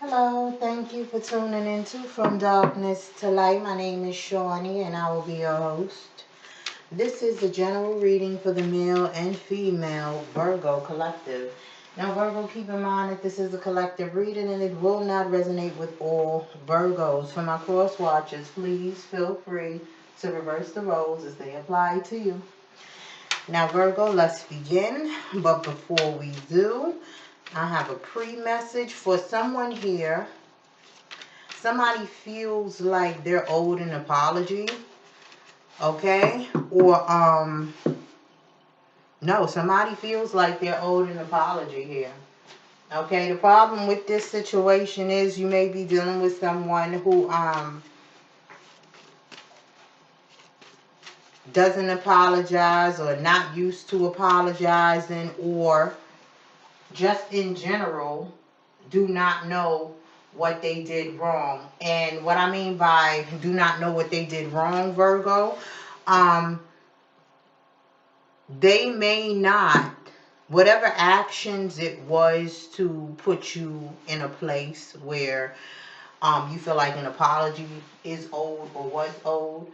Hello, thank you for tuning into From Darkness to Light. My name is Shawnee and I will be your host. This is a general reading for the male and female Virgo collective. Now, Virgo, keep in mind that this is a collective reading and it will not resonate with all Virgos. For my cross watchers, please feel free to reverse the roles as they apply to you. Now, Virgo, let's begin. But before we do, I have a pre-message for someone here. Somebody feels like they're owed an apology, okay? Or no, somebody feels like they're owed an apology here. Okay, the problem with this situation is you may be dealing with someone who doesn't apologize or not used to apologizing, or just in general do not know what they did wrong. And what I mean by do not know what they did wrong, Virgo, they may not, whatever actions it was to put you in a place where you feel like an apology is owed or was owed,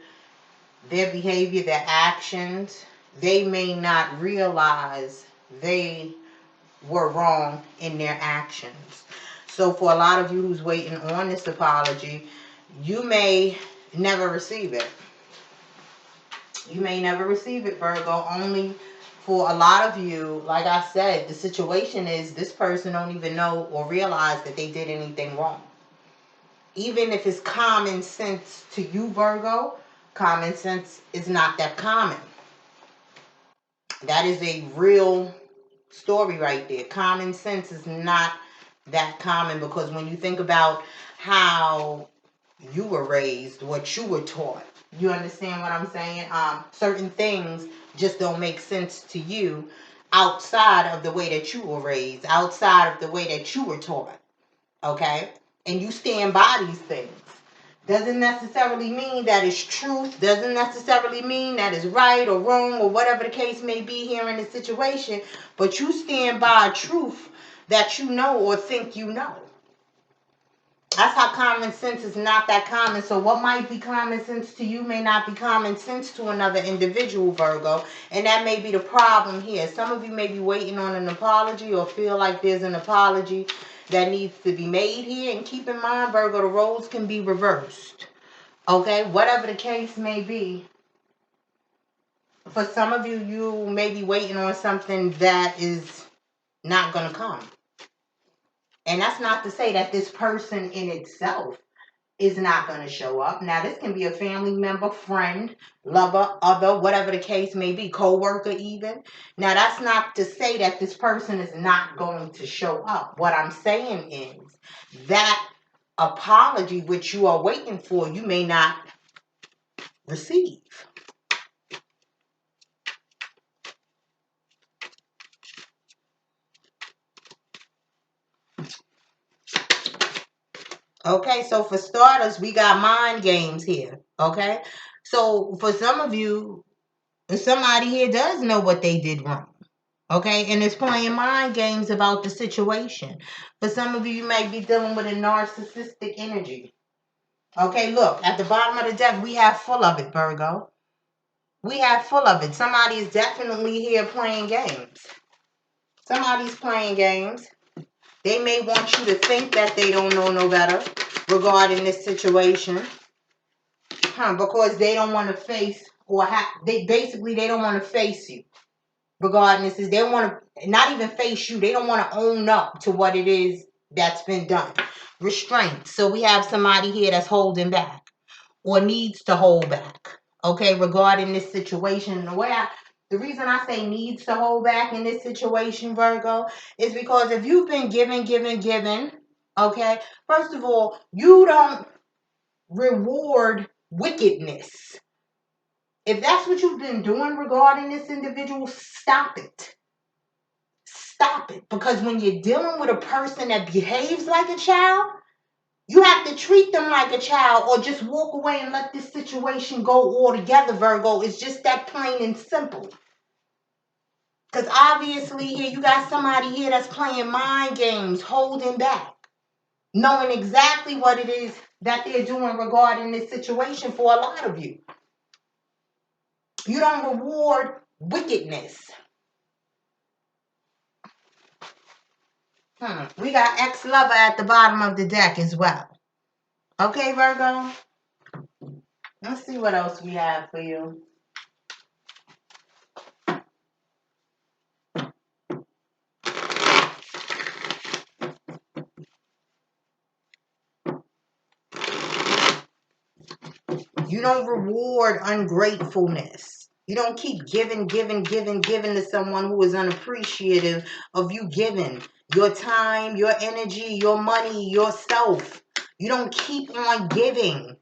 their behavior, their actions, they may not realize they were wrong in their actions. So for a lot of you who's waiting on this apology, you may never receive it. You may never receive it, Virgo. Only for a lot of you, like I said, the situation is this person don't even know or realize that they did anything wrong. Even if it's common sense to you, Virgo, common sense is not that common. That is a real story right there. Common sense is not that common, because when you think about how you were raised, what you were taught, you understand what I'm saying? Certain things just don't make sense to you outside of the way that you were raised, outside of the way that you were taught. Okay? And you stand by these things. Doesn't necessarily mean that it's truth, doesn't necessarily mean that it's right or wrong or whatever the case may be here in the situation, but you stand by a truth that you know or think you know. That's how common sense is not that common. So what might be common sense to you may not be common sense to another individual, Virgo. And that may be the problem here. Some of you may be waiting on an apology or feel like there's an apology that needs to be made here. And keep in mind, Virgo, the roles can be reversed. Okay? Whatever the case may be. For some of you, you may be waiting on something that is not going to come. And that's not to say that this person in itself is not going to show up. Now, this can be a family member, friend, lover, other, whatever the case may be, co-worker even. Now, that's not to say that this person is not going to show up. What I'm saying is that apology which you are waiting for, you may not receive. Okay, so for starters, we got mind games here. Okay, so for some of you, somebody here does know what they did wrong. Okay, and it's playing mind games about the situation. For some of you, you might be dealing with a narcissistic energy. Okay, look, at the bottom of the deck, we have full of it, Virgo. We have full of it. Somebody is definitely here playing games. Somebody's playing games. They may want you to think that they don't know no better regarding this situation. Because they don't want to face, or they don't want to face you regarding this. Is they want to not even face you. They don't want to own up to what it is that's been done. Restraint. So we have somebody here that's holding back or needs to hold back. Okay, regarding this situation. The reason I say needs to hold back in this situation, Virgo, is because if you've been given, okay, first of all, you don't reward wickedness. If that's what you've been doing regarding this individual, stop it. Stop it. Because when you're dealing with a person that behaves like a child, you have to treat them like a child or just walk away and let this situation go altogether, Virgo. It's just that plain and simple. Because obviously here you got somebody here that's playing mind games, holding back. knowing exactly what it is that they're doing regarding this situation for a lot of you. You don't reward wickedness. We got ex-lover at the bottom of the deck as well. Okay, Virgo? Let's see what else we have for you. You don't reward ungratefulness. You don't keep giving to someone who is unappreciative of you giving your time, your energy, your money, yourself. You don't keep on giving,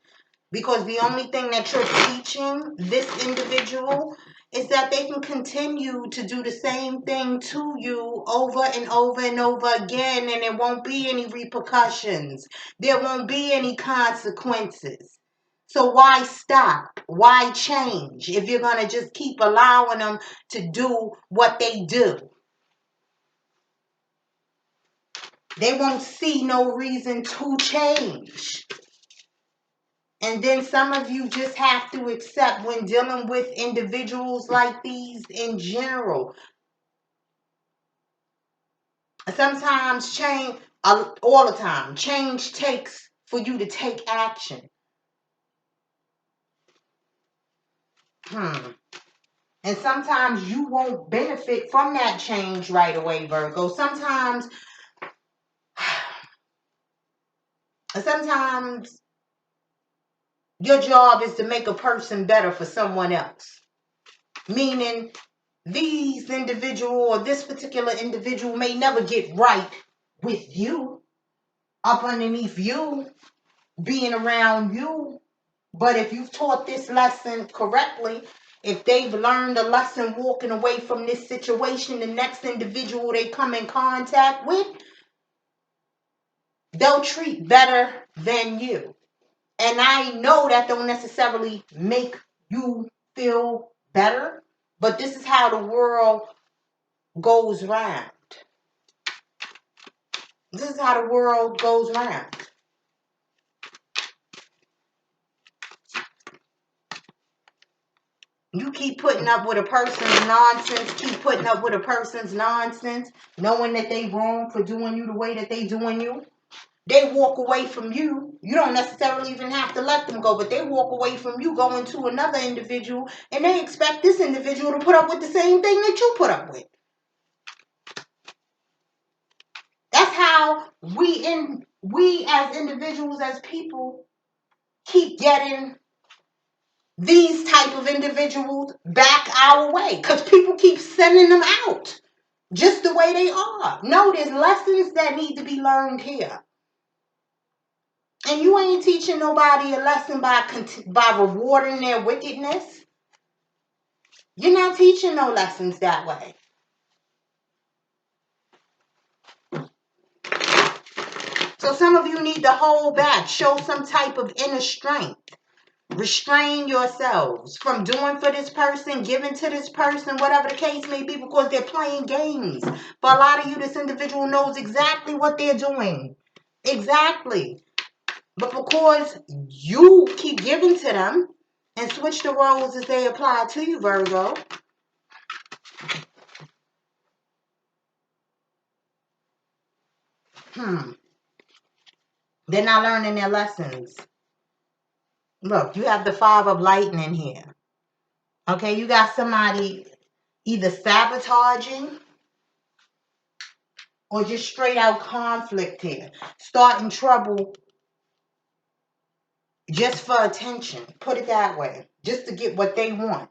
because the only thing that you're teaching this individual is that they can continue to do the same thing to you over and over and over again, and there won't be any repercussions. There won't be any consequences. So why stop? Why change if you're going to just keep allowing them to do what they do? They won't see no reason to change. And then some of you just have to accept, when dealing with individuals like these in general, sometimes change, all the time, change takes for you to take action. And sometimes you won't benefit from that change right away, Virgo. Sometimes your job is to make a person better for someone else. Meaning, these individual or this particular individual may never get right with you, up underneath you, being around you. But if you've taught this lesson correctly, if they've learned a lesson walking away from this situation, the next individual they come in contact with, they'll treat better than you. And I know that don't necessarily make you feel better, but this is how the world goes round. This is how the world goes round. You keep putting up with a person's nonsense, knowing that they wrong for doing you the way that they doing you. They walk away from you. You don't necessarily even have to let them go, but they walk away from you, going to another individual, and they expect this individual to put up with the same thing that you put up with. That's how we as individuals, as people, keep getting these type of individuals back our way, because people keep sending them out just the way they are. No, there's lessons that need to be learned here. And you ain't teaching nobody a lesson by rewarding their wickedness. You're not teaching no lessons that way. So some of you need to hold back, show some type of inner strength. Restrain yourselves from doing for this person, giving to this person, whatever the case may be, because they're playing games. For a lot of you, this individual knows exactly what they're doing. Exactly. But because you keep giving to them and switch the roles as they apply to you, Virgo, they're not learning their lessons. Look, you have the Five of Lightning here. Okay, you got somebody either sabotaging or just straight out conflict here. Starting trouble just for attention. Put it that way. Just to get what they want.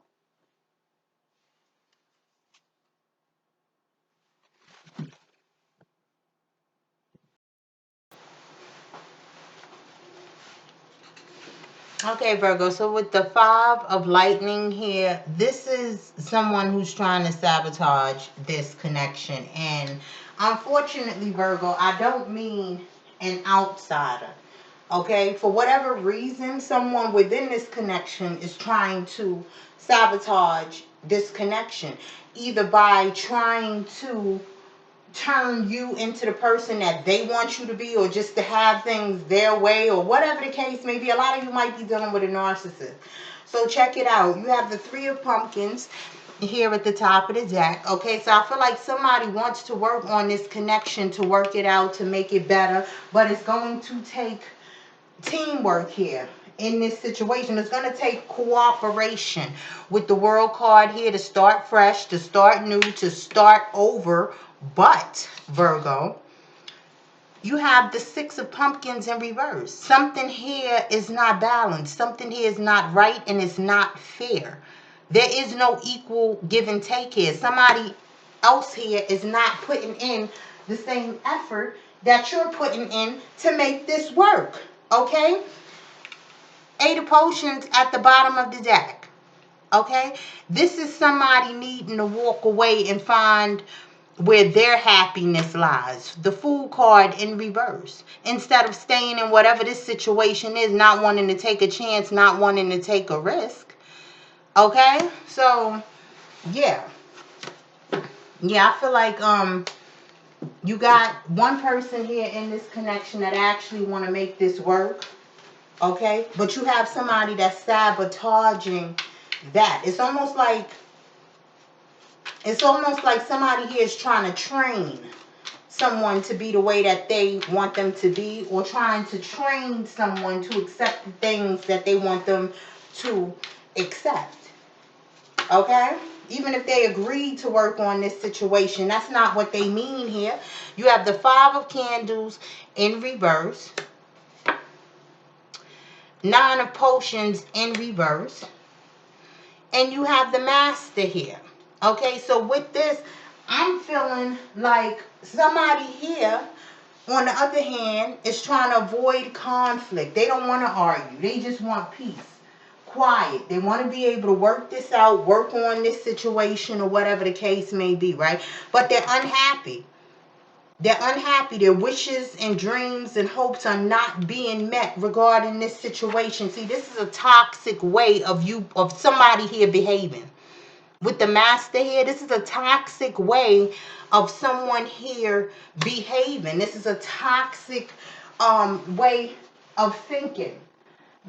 Okay, Virgo, so with the Five of Lightning here, this is someone who's trying to sabotage this connection. And unfortunately, Virgo, I don't mean an outsider. Okay, for whatever reason, someone within this connection is trying to sabotage this connection, either by trying to turn you into the person that they want you to be, or just to have things their way, or whatever the case may be. A lot of you might be dealing with a narcissist. So check it out. You have the Three of Pumpkins here at the top of the deck. Okay, so I feel like somebody wants to work on this connection, to work it out, to make it better, but it's going to take teamwork here. In this situation, it's going to take cooperation with the World card here, to start fresh, to start new, to start over. But Virgo, you have the Six of Pumpkins in reverse. Something here is not balanced. Something here is not right, and it's not fair. There is no equal give and take here. Somebody else here is not putting in the same effort that you're putting in to make this work. Okay? Eight of Potions at the bottom of the deck. Okay? This is somebody needing to walk away and find where their happiness lies. The Fool card in reverse. Instead of staying in whatever this situation is, not wanting to take a chance, not wanting to take a risk. Okay? So, yeah. Yeah, I feel like you got one person here in this connection that actually want to make this work. Okay? But you have somebody that's sabotaging that. It's almost like somebody here is trying to train someone to be the way that they want them to be, or trying to train someone to accept the things that they want them to accept. Okay? Even if they agreed to work on this situation, that's not what they mean here. You have the Five of Candles in reverse. Nine of Potions in reverse. And you have the Master here. Okay, so with this, I'm feeling like somebody here, on the other hand, is trying to avoid conflict. They don't want to argue. They just want peace. Quiet. They want to be able to work this out, work on this situation, or whatever the case may be, right? But they're unhappy. They're unhappy. Their wishes and dreams and hopes are not being met regarding this situation. See, this is a toxic way of somebody here behaving. With the Master here, this is a toxic way of someone here behaving. This is a toxic way of thinking.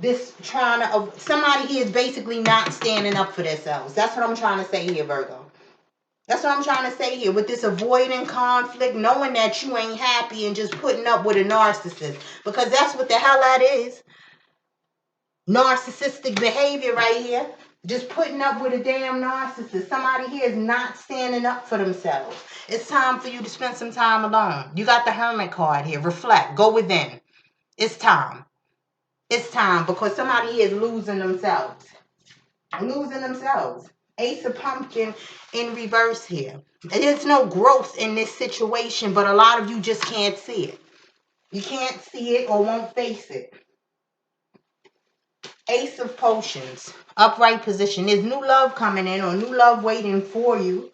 Somebody here is basically not standing up for themselves. That's what I'm trying to say here, Virgo. That's what I'm trying to say here. With this avoiding conflict, knowing that you ain't happy, and just putting up with a narcissist. Because that's what the hell that is. Narcissistic behavior right here. Just putting up with a damn narcissist. Somebody here is not standing up for themselves. It's time for you to spend some time alone. You got the Hermit card here. Reflect. Go within. It's time. It's time, because somebody here is losing themselves. Losing themselves. Ace of Pumpkin in reverse here. There's no growth in this situation, but a lot of you just can't see it. You can't see it or won't face it. Ace of Potions. Upright position. There's new love coming in, or new love waiting for you.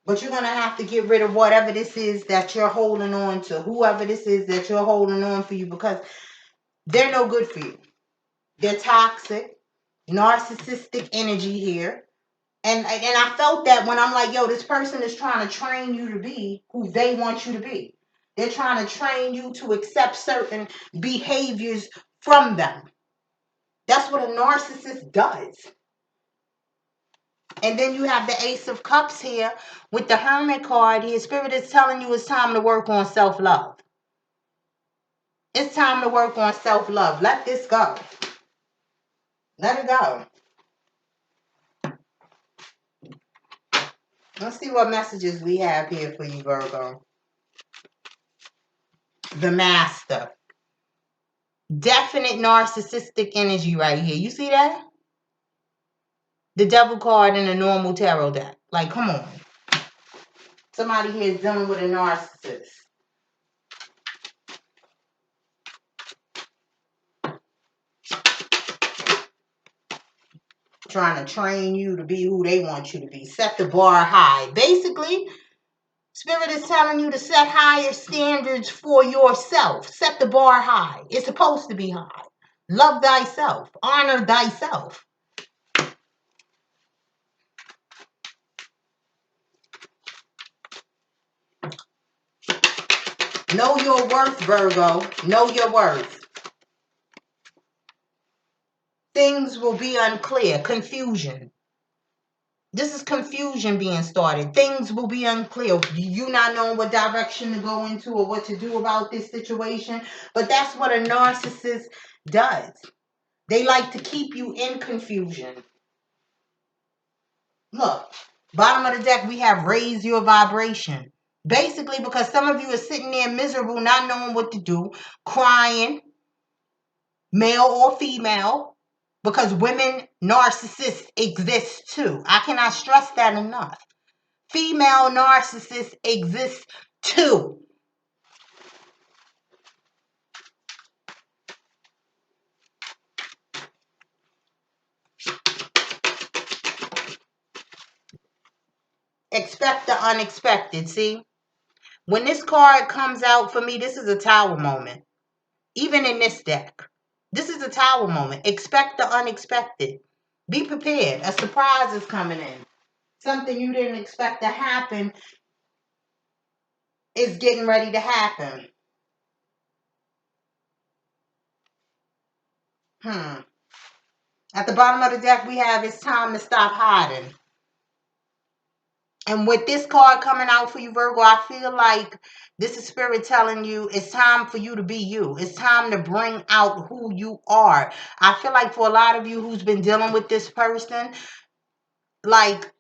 But you're going to have to get rid of whatever this is that you're holding on to. Whoever this is that you're holding on for you, because they're no good for you. They're toxic, narcissistic energy here. And I felt that when I'm like, yo, this person is trying to train you to be who they want you to be. They're trying to train you to accept certain behaviors from them. That's what a narcissist does. And then you have the Ace of Cups here with the Hermit card here. Spirit is telling you it's time to work on self-love. It's time to work on self-love. Let this go. Let it go. Let's see what messages we have here for you, Virgo. The Master. Definite narcissistic energy right here. You see that? The Devil card in a normal tarot deck. Like, come on. Somebody here is dealing with a narcissist. Trying to train you to be who they want you to be. Set the bar high. Basically, Spirit is telling you to set higher standards for yourself. Set the bar high. It's supposed to be high. Love thyself. Honor thyself. Know your worth, Virgo. Know your worth. Things will be unclear. Confusion. This is confusion being started. Things will be unclear. You not knowing what direction to go into or what to do about this situation. But that's what a narcissist does. They like to keep you in confusion. Look, bottom of the deck, we have raise your vibration. Basically, because some of you are sitting there miserable, not knowing what to do, crying, male or female, because women narcissists exist too. I cannot stress that enough. Female narcissists exist too. Expect the unexpected. See, when this card comes out for me, this is a tower moment. Even in this deck, this is a tower moment. Expect the unexpected. Be prepared. A surprise is coming in. Something you didn't expect to happen is getting ready to happen. At the bottom of the deck, we have it's time to stop hiding. And with this card coming out for you, Virgo, I feel like this is spirit telling you it's time for you to be you. It's time to bring out who you are. I feel like for a lot of you who's been dealing with this person, like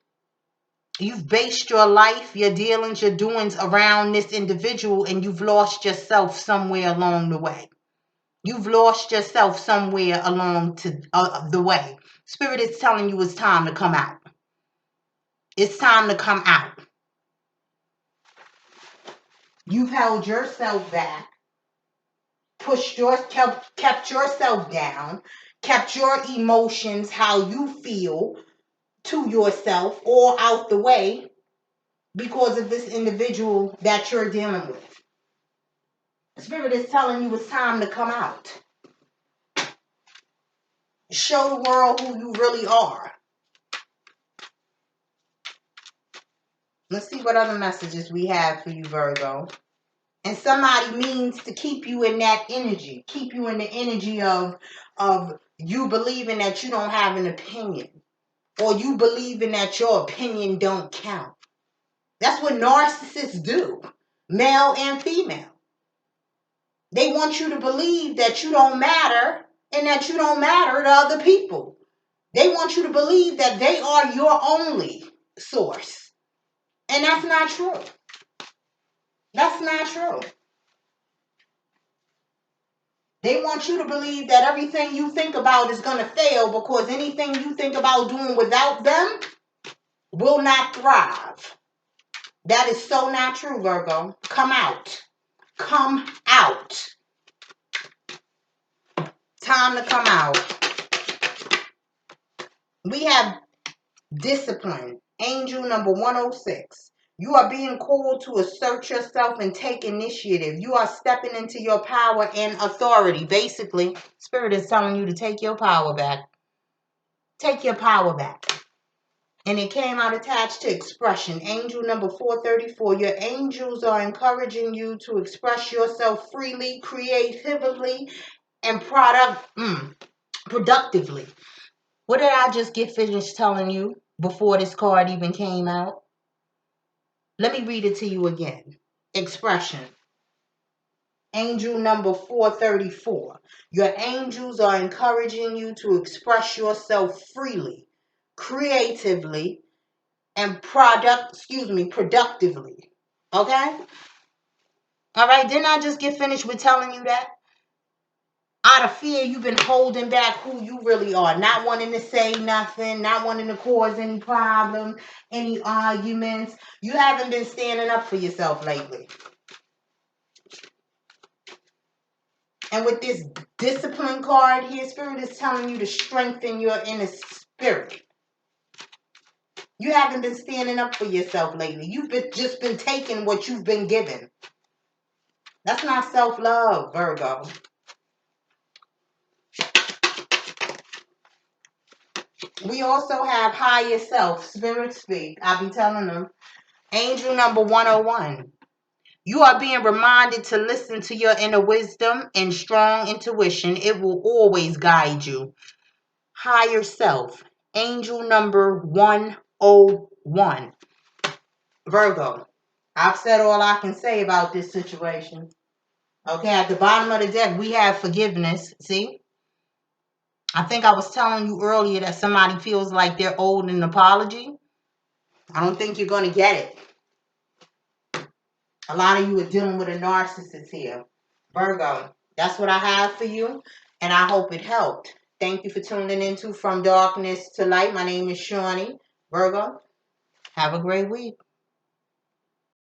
you've based your life, your dealings, your doings around this individual, and you've lost yourself somewhere along the way. You've lost yourself somewhere along the way. Spirit is telling you it's time to come out. It's time to come out. You've held yourself back, kept yourself down, kept your emotions, how you feel, to yourself or out the way because of this individual that you're dealing with. Spirit is telling you it's time to come out. Show the world who you really are. Let's see what other messages we have for you, Virgo. And somebody means to keep you in that energy. Keep you in the energy of you believing that you don't have an opinion. Or you believing that your opinion don't count. That's what narcissists do. Male and female. They want you to believe that you don't matter and that you don't matter to other people. They want you to believe that they are your only source. And that's not true. That's not true. They want you to believe that everything you think about is going to fail because anything you think about doing without them will not thrive. That is so not true, Virgo. Come out. Come out. Time to come out. We have discipline. Angel number 106. You are being called to assert yourself and take initiative. You are stepping into your power and authority. Basically, Spirit is telling you to take your power back. Take your power back. And it came out attached to expression. Angel number 434. Your angels are encouraging you to express yourself freely, creatively, and productively. What did I just get finished telling you before this card even came out? Let me read it to you again. Expression. Angel number 434. Your angels are encouraging you to express yourself freely, creatively, and productively. Okay? All right, didn't I just get finished with telling you that? Out of fear, you've been holding back who you really are. Not wanting to say nothing, not wanting to cause any problems, any arguments. You haven't been standing up for yourself lately. And with this discipline card here, Spirit is telling you to strengthen your inner spirit. You haven't been standing up for yourself lately. You've just been taking what you've been given. That's not self-love, Virgo. We also have higher self, spirit speak. I'll be telling them. Angel number 101. You are being reminded to listen to your inner wisdom and strong intuition. It will always guide you. Higher self, angel number 101. Virgo, I've said all I can say about this situation. Okay, at the bottom of the deck, we have forgiveness. See? I think I was telling you earlier that somebody feels like they're owed an apology. I don't think you're going to get it. A lot of you are dealing with a narcissist here. Virgo, that's what I have for you, and I hope it helped. Thank you for tuning into From Darkness to Light. My name is Shaunie. Virgo, have a great week.